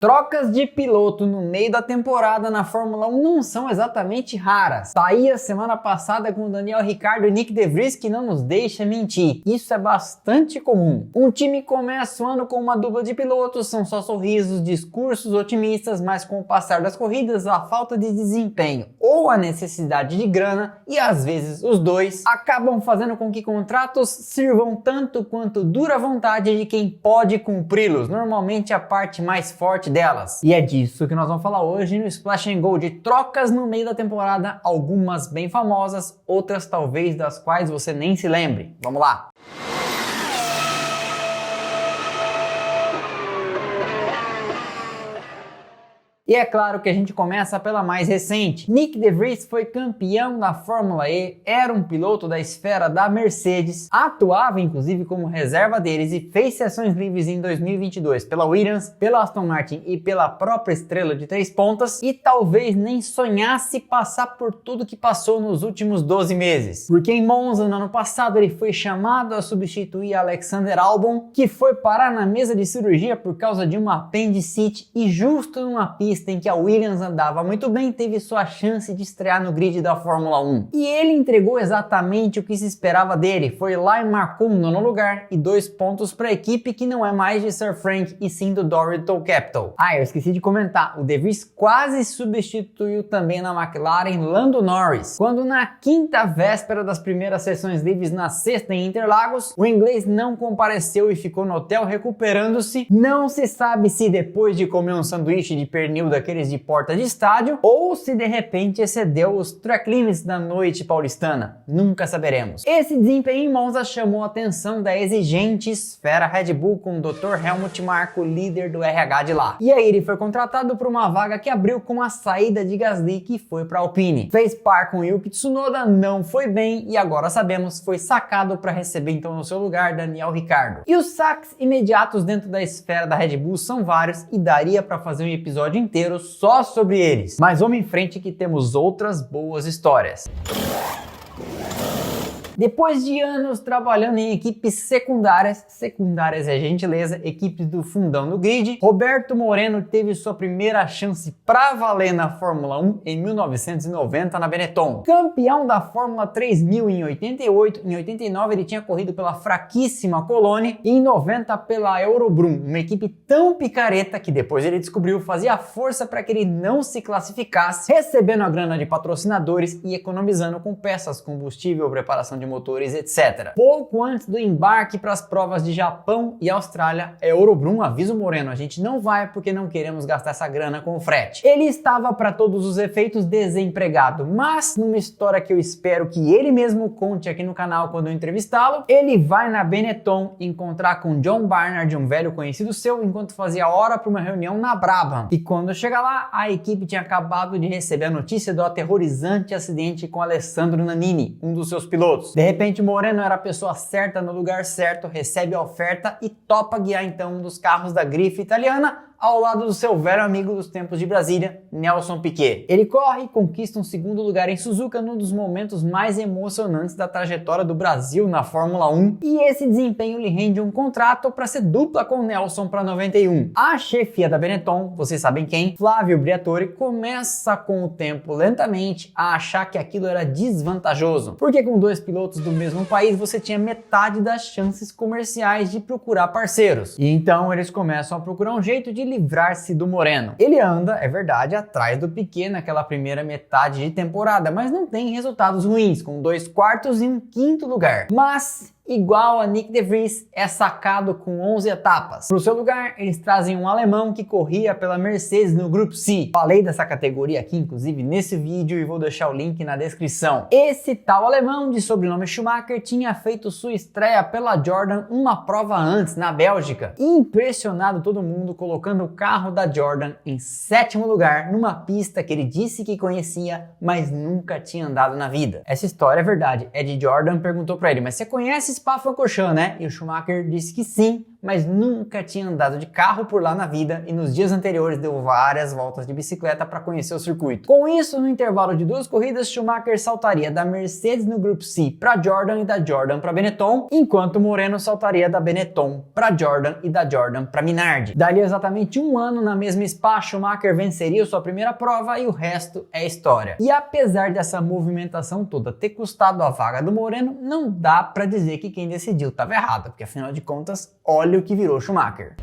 Trocas de piloto no meio da temporada na Fórmula 1 não são exatamente raras. Saía semana passada com o Daniel Ricciardo e Nick De Vries, que não nos deixa mentir. Isso é bastante comum. Um time começa o ano com uma dupla de pilotos, são só sorrisos, discursos otimistas, mas com o passar das corridas, a falta de desempenho ou a necessidade de grana, e às vezes os dois, acabam fazendo com que contratos sirvam tanto quanto dura vontade de quem pode cumpri-los, normalmente a parte mais forte delas. E é disso que nós vamos falar hoje no Splash and Go, de trocas no meio da temporada, algumas bem famosas, outras talvez das quais você nem se lembre. Vamos lá! E é claro que a gente começa pela mais recente. Nick De Vries foi campeão da Fórmula E, era um piloto da esfera da Mercedes, atuava inclusive como reserva deles e fez sessões livres em 2022 pela Williams, pela Aston Martin e pela própria estrela de 3 pontas, e talvez nem sonhasse passar por tudo que passou nos últimos 12 meses. Porque em Monza, no ano passado, ele foi chamado a substituir Alexander Albon, que foi parar na mesa de cirurgia por causa de uma apendicite, e justo numa pista em que a Williams andava muito bem, teve sua chance de estrear no grid da Fórmula 1. E ele entregou exatamente o que se esperava dele, foi lá e marcou um 9º lugar e 2 pontos para a equipe que não é mais de Sir Frank e sim do Dorilton Capital. Eu esqueci de comentar, o De Vries quase substituiu também na McLaren Lando Norris, quando na quinta véspera das primeiras sessões livres na sexta em Interlagos, o inglês não compareceu e ficou no hotel recuperando-se. Não se sabe se depois de comer um sanduíche de pernil daqueles de porta de estádio, ou se de repente excedeu os track limits da noite paulistana. Nunca saberemos. Esse desempenho em Monza chamou a atenção da exigente esfera Red Bull, com o Dr. Helmut Marko, líder do RH de lá. E aí ele foi contratado para uma vaga que abriu com a saída de Gasly, que foi para a Alpine. Fez par com Yuki Tsunoda, não foi bem, e agora sabemos, foi sacado para receber então no seu lugar Daniel Ricciardo. E os saques imediatos dentro da esfera da Red Bull são vários, e daria para fazer um episódio inteiro só sobre eles. Mas vamos em frente que temos outras boas histórias. Depois de anos trabalhando em equipes secundárias é gentileza, equipes do fundão do grid, Roberto Moreno teve sua primeira chance pra valer na Fórmula 1 em 1990 na Benetton. Campeão da Fórmula 3000 em 88, em 89 ele tinha corrido pela fraquíssima Colônia e em 90 pela Eurobrum, uma equipe tão picareta que depois ele descobriu fazia força para que ele não se classificasse, recebendo a grana de patrocinadores e economizando com peças, combustível, preparação de motores, etc. Pouco antes do embarque para as provas de Japão e Austrália, a Eurobrum avisa o Moreno: a gente não vai porque não queremos gastar essa grana com o frete. Ele estava para todos os efeitos desempregado, mas numa história que eu espero que ele mesmo conte aqui no canal quando eu entrevistá-lo, ele vai na Benetton encontrar com John Barnard, um velho conhecido seu, enquanto fazia hora para uma reunião na Brabham. E quando chega lá, a equipe tinha acabado de receber a notícia do aterrorizante acidente com Alessandro Nannini, um dos seus pilotos. De repente, Moreno era a pessoa certa no lugar certo, recebe a oferta e topa guiar então um dos carros da grife italiana ao lado do seu velho amigo dos tempos de Brasília, Nelson Piquet. Ele corre e conquista um 2º lugar em Suzuka, num dos momentos mais emocionantes da trajetória do Brasil na Fórmula 1, e esse desempenho lhe rende um contrato para ser dupla com Nelson para 91. A chefia da Benetton, vocês sabem quem, Flávio Briatore, começa com o tempo lentamente a achar que aquilo era desvantajoso, porque com 2 pilotos do mesmo país você tinha metade das chances comerciais de procurar parceiros. E então eles começam a procurar um jeito de livrar-se do Moreno. Ele anda, é verdade, atrás do Piquet naquela primeira metade de temporada, mas não tem resultados ruins, com 2 quartos e um 5º lugar. Mas igual a Nick De Vries, é sacado com 11 etapas. Para o seu lugar, eles trazem um alemão que corria pela Mercedes no Grupo C. Falei dessa categoria aqui, inclusive, nesse vídeo, e vou deixar o link na descrição. Esse tal alemão, de sobrenome Schumacher, tinha feito sua estreia pela Jordan uma prova antes, na Bélgica, e impressionado todo mundo colocando o carro da Jordan em 7º lugar, numa pista que ele disse que conhecia, mas nunca tinha andado na vida. Essa história é verdade. Ed Jordan perguntou para ele: mas você conhece Spa-Francorchamps, né? E o Schumacher disse que sim, mas nunca tinha andado de carro por lá na vida e nos dias anteriores deu várias voltas de bicicleta para conhecer o circuito. Com isso, no intervalo de 2 corridas, Schumacher saltaria da Mercedes no Grupo C para Jordan e da Jordan para Benetton, enquanto Moreno saltaria da Benetton para Jordan e da Jordan para Minardi. Dali exatamente um ano na mesma Spa, Schumacher venceria sua primeira prova e o resto é história. E apesar dessa movimentação toda ter custado a vaga do Moreno, não dá para dizer que quem decidiu estava errado, porque afinal de contas, olha o que virou Schumacher.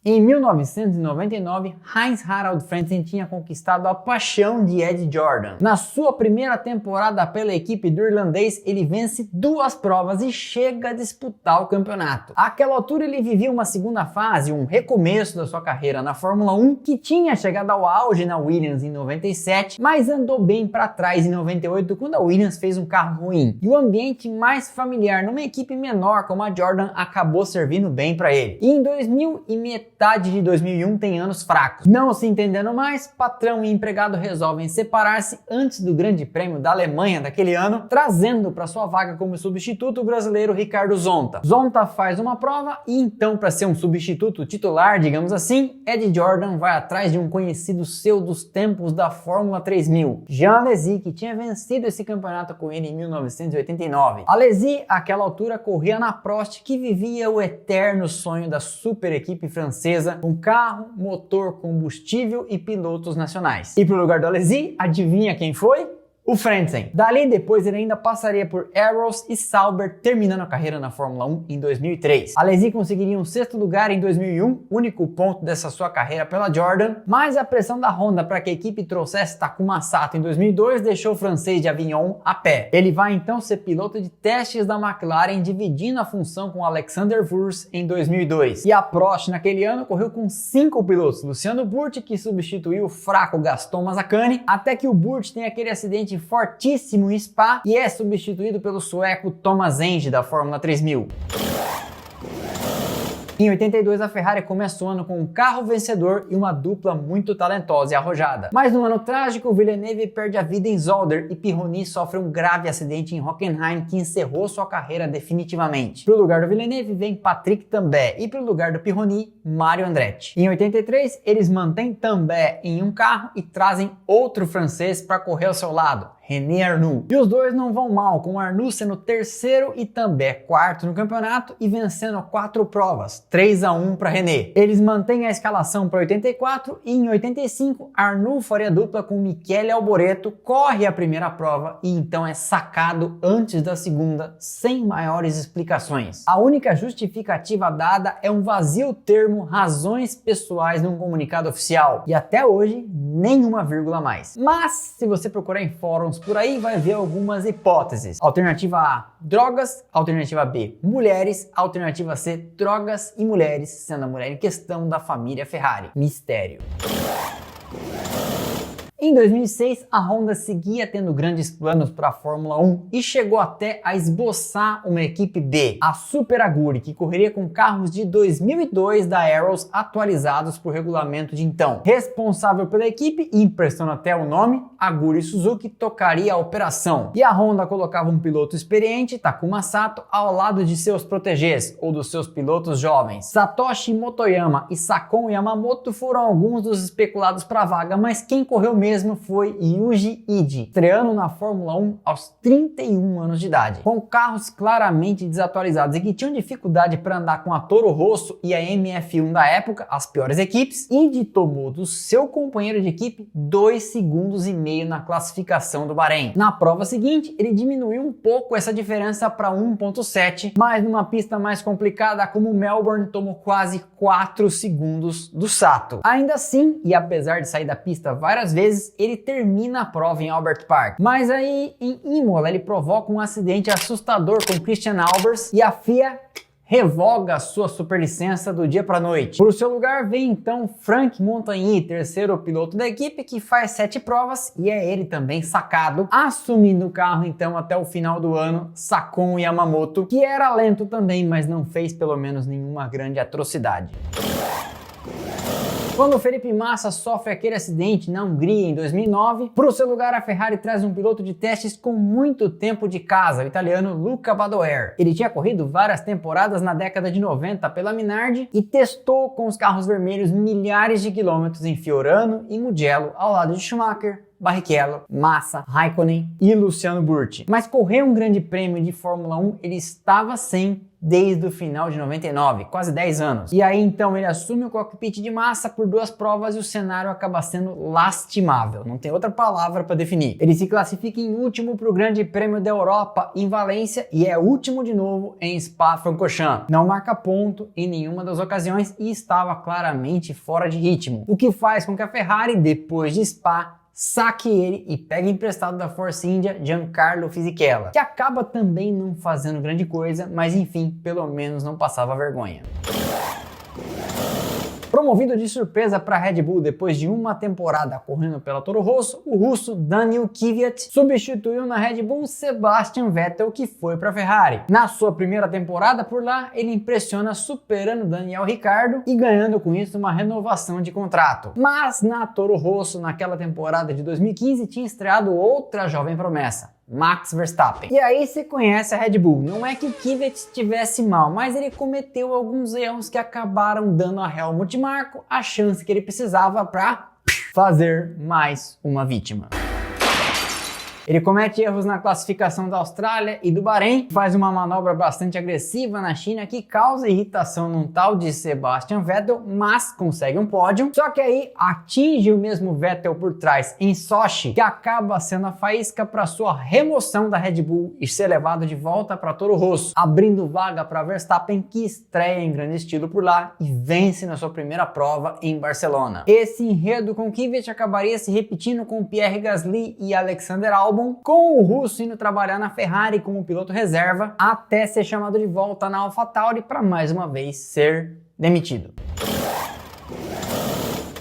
Em 1999, Heinz-Harald Frentzen tinha conquistado a paixão de Ed Jordan. Na sua primeira temporada pela equipe do irlandês, ele vence 2 provas e chega a disputar o campeonato. Àquela altura, ele vivia uma segunda fase, um recomeço da sua carreira na Fórmula 1, que tinha chegado ao auge na Williams em 97, mas andou bem para trás em 98, quando a Williams fez um carro ruim. E o ambiente mais familiar numa equipe menor como a Jordan acabou servindo bem para ele. E em 2000 e metade de 2001 tem anos fracos. Não se entendendo mais, patrão e empregado resolvem separar-se antes do Grande Prêmio da Alemanha daquele ano, trazendo para sua vaga como substituto o brasileiro Ricardo Zonta. Zonta faz uma prova e então, para ser um substituto titular, digamos assim, Ed Jordan vai atrás de um conhecido seu dos tempos da Fórmula 3000, Jean Alesi, que tinha vencido esse campeonato com ele em 1989. Alesi, àquela altura, corria na Prost, que vivia o eterno sonho da super equipe francesa com carro, motor, combustível e pilotos nacionais. E pro lugar do Alesi, adivinha quem foi? O Frentzen. Dali depois ele ainda passaria por Arrows e Sauber, terminando a carreira na Fórmula 1 em 2003. Alesi conseguiria um 6º lugar em 2001, único ponto dessa sua carreira pela Jordan, mas a pressão da Honda para que a equipe trouxesse Takuma Sato em 2002 deixou o francês de Avignon a pé. Ele vai então ser piloto de testes da McLaren, dividindo a função com Alexander Wurz em 2002. E a Prost naquele ano correu com 5 pilotos, Luciano Burti, que substituiu o fraco Gaston Mazzacani, até que o Burti tem aquele acidente fortíssimo em Spa e é substituído pelo sueco Thomas Enge da Fórmula 3000. Em 82, a Ferrari começa o ano com um carro vencedor e uma dupla muito talentosa e arrojada. Mas no ano trágico, Villeneuve perde a vida em Zolder e Pironi sofre um grave acidente em Hockenheim que encerrou sua carreira definitivamente. Para o lugar do Villeneuve vem Patrick Tambay e para o lugar do Pironi, Mario Andretti. Em 83, eles mantêm Tambay em um carro e trazem outro francês para correr ao seu lado, René Arnoux. E os dois não vão mal, com Arnoux sendo 3º e Tambay 4º no campeonato e vencendo 4 provas, 3-1 para René. Eles mantêm a escalação para 84 e em 85 Arnoux faria dupla com Michele Alboreto, corre a primeira prova e então é sacado antes da segunda, sem maiores explicações. A única justificativa dada é um vazio termo razões pessoais num comunicado oficial e até hoje nenhuma vírgula a mais. Mas se você procurar em fóruns por aí, vai ver algumas hipóteses. Alternativa A, drogas. Alternativa B, mulheres. Alternativa C, drogas e mulheres, sendo a mulher em questão da família Ferrari. Mistério. Em 2006, a Honda seguia tendo grandes planos para a Fórmula 1 e chegou até a esboçar uma equipe B, a Super Aguri, que correria com carros de 2002 da Arrows atualizados para o regulamento de então. Responsável pela equipe, e emprestando até o nome, Aguri Suzuki tocaria a operação. E a Honda colocava um piloto experiente, Takuma Sato, ao lado de seus protégés, ou dos seus pilotos jovens. Satoshi Motoyama e Sakon Yamamoto foram alguns dos especulados para a vaga, mas quem correu mesmo foi Yuji Ide, estreando na Fórmula 1 aos 31 anos de idade. Com carros claramente desatualizados e que tinham dificuldade para andar com a Toro Rosso e a MF1 da época, as piores equipes, Ide tomou do seu companheiro de equipe 2,5 segundos na classificação do Bahrein. Na prova seguinte, ele diminuiu um pouco essa diferença para 1,7, mas numa pista mais complicada como Melbourne tomou quase 4 segundos do Sato. Ainda assim, e apesar de sair da pista várias vezes, ele termina a prova em Albert Park. Mas aí, em Imola, ele provoca um acidente assustador com Christian Albers e a FIA revoga a sua superlicença do dia para a noite. Por seu lugar vem então Franck Montagny, 3º piloto da equipe, que faz 7 provas e é ele também sacado, assumindo o carro então até o final do ano, Sakon Yamamoto, que era lento também, mas não fez pelo menos nenhuma grande atrocidade. Quando o Felipe Massa sofre aquele acidente na Hungria em 2009, para o seu lugar a Ferrari traz um piloto de testes com muito tempo de casa, o italiano Luca Badoer. Ele tinha corrido várias temporadas na década de 90 pela Minardi e testou com os carros vermelhos milhares de quilômetros em Fiorano e Mugello, ao lado de Schumacher, Barrichello, Massa, Raikkonen e Luciano Burti. Mas correr um grande prêmio de Fórmula 1 ele estava sem desde o final de 99, quase 10 anos. E aí então ele assume o cockpit de Massa por 2 provas e o cenário acaba sendo lastimável, não tem outra palavra para definir. Ele se classifica em último para o Grande Prêmio da Europa em Valência e é último de novo em Spa-Francorchamps. Não marca ponto em nenhuma das ocasiões e estava claramente fora de ritmo, o que faz com que a Ferrari, depois de Spa, saque ele e pega emprestado da Force India Giancarlo Fisichella, que acaba também não fazendo grande coisa, mas enfim, pelo menos não passava vergonha. Promovido de surpresa para a Red Bull depois de uma temporada correndo pela Toro Rosso, o russo Daniil Kvyat substituiu na Red Bull Sebastian Vettel, que foi para a Ferrari. Na sua primeira temporada por lá, ele impressiona superando Daniel Ricciardo e ganhando com isso uma renovação de contrato. Mas na Toro Rosso, naquela temporada de 2015, tinha estreado outra jovem promessa, Max Verstappen. E aí você conhece a Red Bull. Não é que o Kvyat estivesse mal, mas ele cometeu alguns erros que acabaram dando a Helmut Marko a chance que ele precisava para fazer mais uma vítima. Ele comete erros na classificação da Austrália e do Bahrein, faz uma manobra bastante agressiva na China que causa irritação num tal de Sebastian Vettel, mas consegue um pódio. Só que aí atinge o mesmo Vettel por trás em Sochi, que acaba sendo a faísca para sua remoção da Red Bull e ser levado de volta para Toro Rosso, abrindo vaga para Verstappen, que estreia em grande estilo por lá e vence na sua primeira prova em Barcelona. Esse enredo com Kvyat acabaria se repetindo com Pierre Gasly e Alexander Albon, com o russo indo trabalhar na Ferrari como piloto reserva, até ser chamado de volta na AlphaTauri para mais uma vez ser demitido.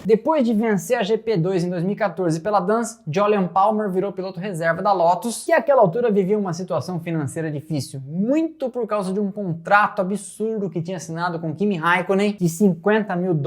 Depois de vencer a GP2 em 2014 pela Dance, Jolyon Palmer virou piloto reserva da Lotus, que àquela altura vivia uma situação financeira difícil, muito por causa de um contrato absurdo que tinha assinado com Kimi Raikkonen de $50 mil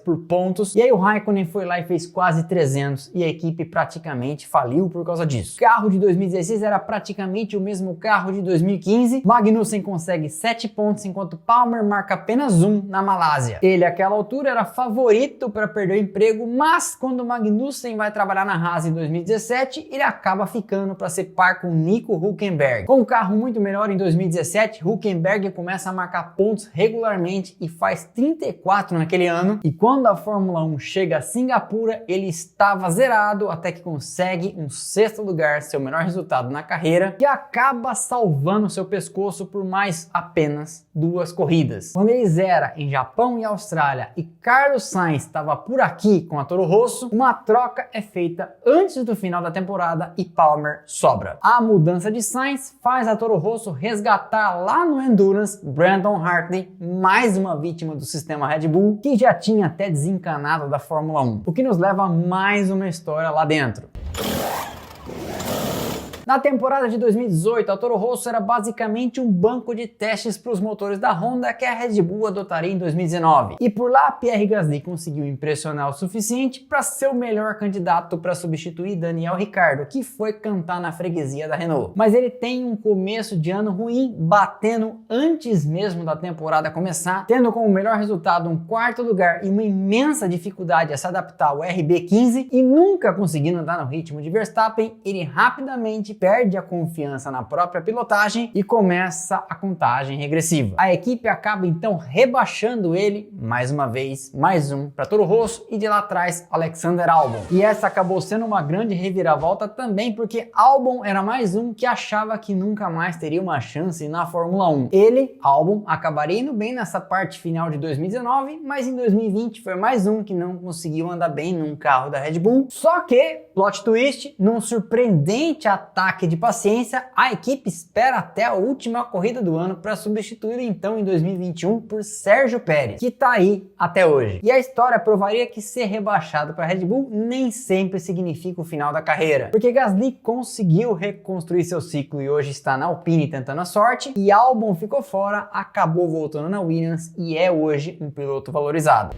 por pontos, e aí o Raikkonen foi lá e fez quase 300 e a equipe praticamente faliu por causa disso. O carro de 2016 era praticamente o mesmo carro de 2015, Magnussen consegue 7 pontos enquanto Palmer marca apenas 1 na Malásia. Ele àquela altura era favorito para perder o emprego, mas quando Magnussen vai trabalhar na Haas em 2017, ele acaba ficando para ser par com Nico Hülkenberg. Com um carro muito melhor em 2017, Hülkenberg começa a marcar pontos regularmente e faz 34 naquele ano, e quando a Fórmula 1 chega a Singapura, ele estava zerado até que consegue um 6º lugar, seu melhor resultado na carreira, e acaba salvando seu pescoço por mais apenas 2 corridas. Quando ele zera em Japão e Austrália e Carlos Sainz estava por aqui com a Toro Rosso, uma troca é feita antes do final da temporada e Palmer sobra. A mudança de Sainz faz a Toro Rosso resgatar lá no Endurance Brandon Hartley, mais uma vítima do sistema Red Bull, que já tinha até desencanado da Fórmula 1, o que nos leva a mais uma história lá dentro. Na temporada de 2018, a Toro Rosso era basicamente um banco de testes para os motores da Honda que a Red Bull adotaria em 2019. E por lá, Pierre Gasly conseguiu impressionar o suficiente para ser o melhor candidato para substituir Daniel Ricciardo, que foi cantar na freguesia da Renault. Mas ele tem um começo de ano ruim, batendo antes mesmo da temporada começar, tendo como melhor resultado um 4º lugar e uma imensa dificuldade a se adaptar ao RB15 e nunca conseguindo andar no ritmo de Verstappen, ele rapidamente perde a confiança na própria pilotagem e começa a contagem regressiva. A equipe acaba então rebaixando ele, mais uma vez, mais um para Toro Rosso e de lá atrás Alexander Albon. E essa acabou sendo uma grande reviravolta também porque Albon era mais um que achava que nunca mais teria uma chance na Fórmula 1. Ele, Albon, acabaria indo bem nessa parte final de 2019, mas em 2020 foi mais um que não conseguiu andar bem num carro da Red Bull. Só que, plot twist, num surpreendente ataque de paciência, a equipe espera até a última corrida do ano para substituir então em 2021 por Sérgio Pérez, que tá aí até hoje. E a história provaria que ser rebaixado para Red Bull nem sempre significa o final da carreira, porque Gasly conseguiu reconstruir seu ciclo e hoje está na Alpine tentando a sorte, e Albon ficou fora, acabou voltando na Williams e é hoje um piloto valorizado.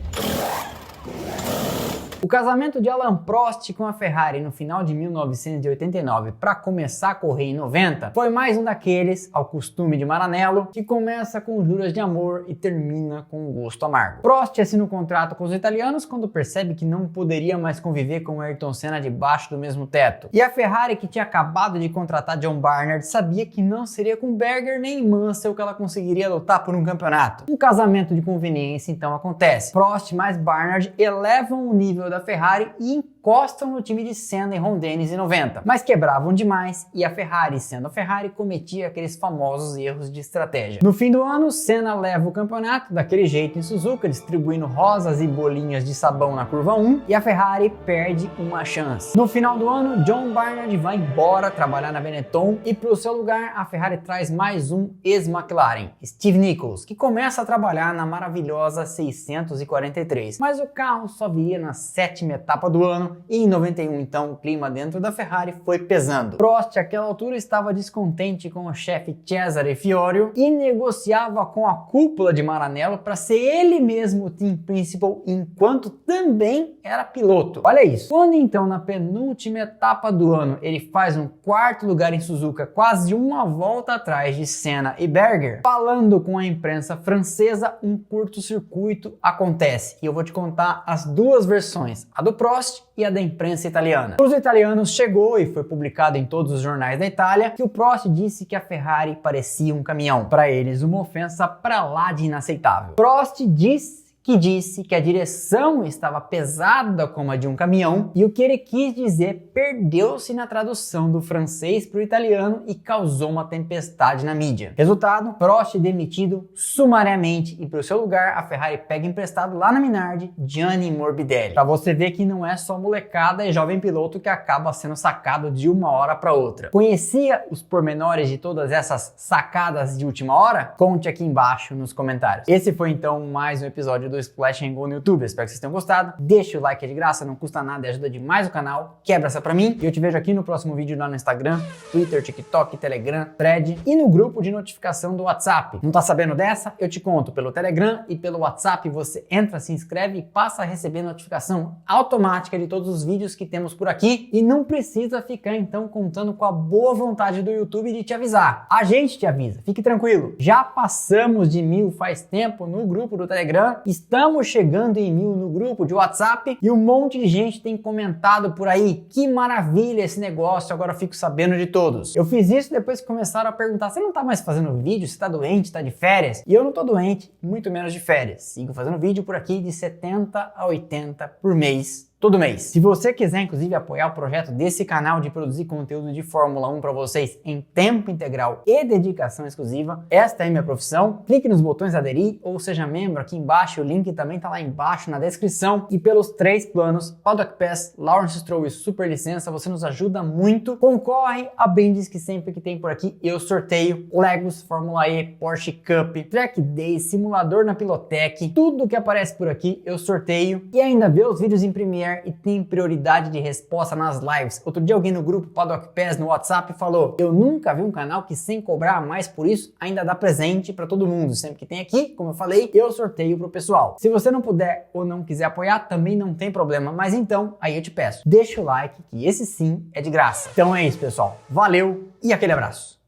O casamento de Alain Prost com a Ferrari no final de 1989 para começar a correr em 90 foi mais um daqueles, ao costume de Maranello, que começa com juras de amor e termina com um gosto amargo. Prost assina um contrato com os italianos quando percebe que não poderia mais conviver com Ayrton Senna debaixo do mesmo teto. E a Ferrari, que tinha acabado de contratar John Barnard, sabia que não seria com Berger nem Mansell que ela conseguiria lutar por um campeonato. Um casamento de conveniência então acontece. Prost mais Barnard elevam o nível da Ferrari e encostam no time de Senna e Ron Dennis em 90, mas quebravam demais e a Ferrari, sendo a Ferrari, cometia aqueles famosos erros de estratégia. No fim do ano, Senna leva o campeonato daquele jeito em Suzuka, distribuindo rosas e bolinhas de sabão na curva 1, e a Ferrari perde uma chance. No final do ano, John Barnard vai embora trabalhar na Benetton e para o seu lugar a Ferrari traz mais um ex-McLaren, Steve Nichols, que começa a trabalhar na maravilhosa 643, mas o carro só viria na 7ª etapa do ano e em 91 então o clima dentro da Ferrari foi pesando. Prost àquela altura estava descontente com o chefe Cesare Fiorio e negociava com a cúpula de Maranello para ser ele mesmo o team principal enquanto também era piloto. Olha isso. Quando então na penúltima etapa do ano ele faz um 4º lugar em Suzuka, quase uma volta atrás de Senna e Berger, falando com a imprensa francesa, um curto-circuito acontece e eu vou te contar as duas versões, a do Prost e a da imprensa italiana. Para os italianos chegou e foi publicado em todos os jornais da Itália que o Prost disse que a Ferrari parecia um caminhão. Para eles, uma ofensa para lá de inaceitável. Prost disse que a direção estava pesada como a de um caminhão e o que ele quis dizer perdeu-se na tradução do francês para o italiano e causou uma tempestade na mídia. Resultado, Prost demitido sumariamente e para o seu lugar a Ferrari pega emprestado lá na Minardi Gianni Morbidelli. Para você ver que não é só molecada e jovem piloto que acaba sendo sacado de uma hora para outra. Conhecia os pormenores de todas essas sacadas de última hora? Conte aqui embaixo nos comentários. Esse foi então mais um episódio do Splash and Go no YouTube. Espero que vocês tenham gostado. Deixa o like, é de graça, não custa nada e ajuda demais o canal. Quebra essa pra mim. E eu te vejo aqui no próximo vídeo lá no Instagram, Twitter, TikTok, Telegram, Thread e no grupo de notificação do WhatsApp. Não tá sabendo dessa? Eu te conto pelo Telegram e pelo WhatsApp. Você entra, se inscreve e passa a receber notificação automática de todos os vídeos que temos por aqui e não precisa ficar então contando com a boa vontade do YouTube de te avisar. A gente te avisa, fique tranquilo. Já passamos de 1000 faz tempo no grupo do Telegram. Estamos chegando em 1000 no grupo de WhatsApp e um monte de gente tem comentado por aí. Que maravilha esse negócio, agora eu fico sabendo de todos. Eu fiz isso depois que começaram a perguntar, você não tá mais fazendo vídeo, você tá doente, tá de férias? E eu não tô doente, muito menos de férias. Sigo fazendo vídeo por aqui de 70 a 80 por mês. Todo mês. Se você quiser, inclusive, apoiar o projeto desse canal de produzir conteúdo de Fórmula 1 para vocês em tempo integral e dedicação exclusiva, esta é minha profissão. Clique nos botões aderir ou seja membro aqui embaixo, o link também tá lá embaixo na descrição. E pelos 3 planos, Paddock Pass, Lawrence Stroll e Super Licença, você nos ajuda muito. Concorre a brindes que sempre que tem por aqui eu sorteio. Legos, Fórmula E, Porsche Cup, Track Day, simulador na Pilotec, tudo que aparece por aqui eu sorteio. E ainda vê os vídeos em Premiere e tem prioridade de resposta nas lives. Outro dia alguém no grupo Paddock Pass no WhatsApp falou: eu nunca vi um canal que sem cobrar mais por isso ainda dá presente para todo mundo. Sempre que tem aqui, como eu falei, eu sorteio pro pessoal. Se você não puder ou não quiser apoiar, também não tem problema, mas então, aí eu te peço, deixa o like que esse sim é de graça. Então é isso, pessoal. Valeu e aquele abraço.